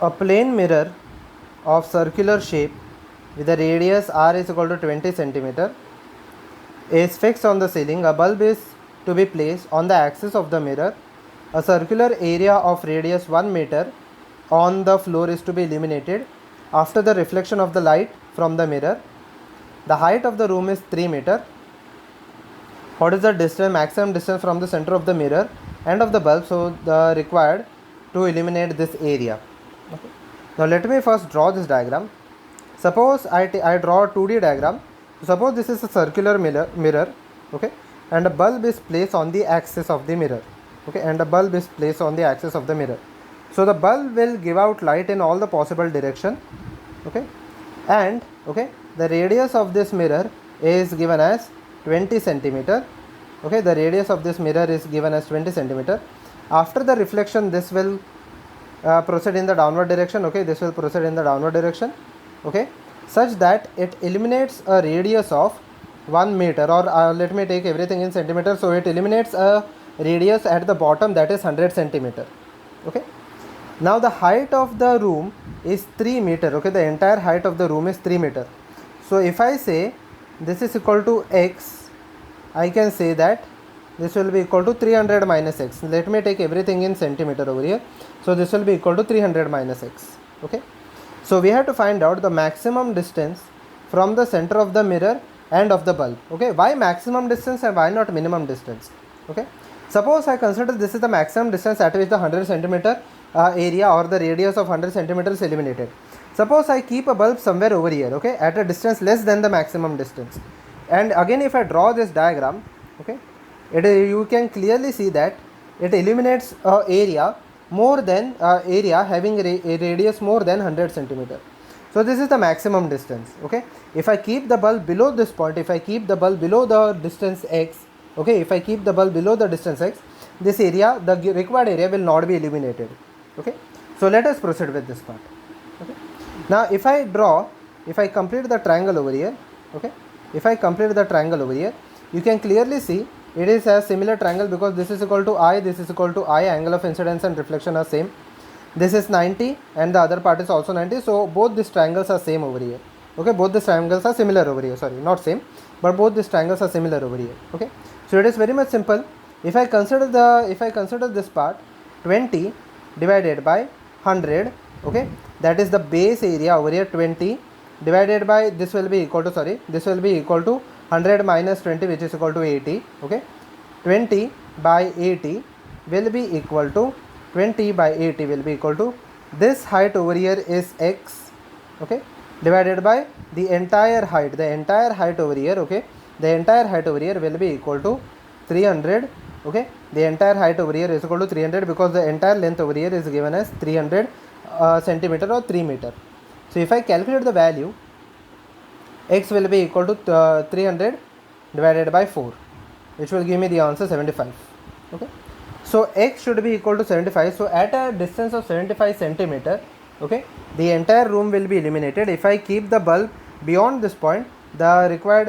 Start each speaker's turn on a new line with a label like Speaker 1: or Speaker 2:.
Speaker 1: A plane mirror of circular shape with a radius r is equal to 20 centimeter is fixed on the ceiling. A bulb is to be placed on the axis of the mirror. A circular area of radius 1 meter on the floor is to be illuminated after the reflection of the light from the mirror. The height of the room is 3 meter. What is the distance, maximum distance from the center of the mirror and of the bulb, so the required to illuminate this area? Okay. Now let me first draw this diagram. Suppose I draw a 2D diagram. Suppose this is a circular mirror, okay, and a bulb is placed on the axis of the mirror, okay, and a bulb is placed on the axis of the mirror. So the bulb will give out light in all the possible direction, okay, and okay, the radius of this mirror is given as 20 centimeter, okay, the radius of this mirror is given as 20 centimeter. After the reflection, this will proceed in the downward direction, okay, this will proceed in the downward direction, okay, such that it illuminates a radius of 1 meter, or let me take everything in centimeter. So it eliminates a radius at the bottom, that is 100 centimeter, okay. Now the height of the room is 3 meter, okay, the entire height of the room is 3 meter. So if I say this is equal to x, I can say that this will be equal to 300 minus x. Let me take everything in centimeter over here. So this will be equal to 300 minus x, okay. So we have to find out the maximum distance from the center of the mirror and of the bulb, okay. Why maximum distance and why not minimum distance, okay. Suppose I consider this is the maximum distance at which the 100 centimeter area or the radius of 100 centimeter is eliminated. Suppose I keep a bulb somewhere over here, okay, at a distance less than the maximum distance, and again if I draw this diagram, okay, you can clearly see that it illuminates a area more than area having a radius more than 100 centimeter. So this is the maximum distance, okay. If I keep the bulb below this point, if I keep the bulb below the distance x, okay, if I keep the bulb below the distance x, this area, the required area will not be illuminated, okay. So let us proceed with this part, okay. Now if I complete the triangle over here, okay, if I complete the triangle over here, you can clearly see it is a similar triangle because this is equal to I, this is equal to I, angle of incidence and reflection are same. This is 90 and the other part is also 90, so both these triangles are same over here, okay, both these triangles are similar over here, sorry, not same, but both these triangles are similar over here, okay. So it is very much simple. If I consider this part, 20 divided by 100, okay, that is the base area over here, 20 divided by, this will be equal to, sorry, this will be equal to 100 minus 20, which is equal to 80, okay. 20 by 80 will be equal to, 20 by 80 will be equal to, this height over here is x, okay, divided by the entire height over here, okay, the entire height over here will be equal to 300, okay, the entire height over here is equal to 300 because the entire length over here is given as 300 centimeter or 3 meter. So if I calculate the value, x will be equal to 300 divided by 4, which will give me the answer 75, okay. So x should be equal to 75. So at a distance of 75 centimeter, okay, the entire room will be illuminated. If I keep the bulb beyond this point, the required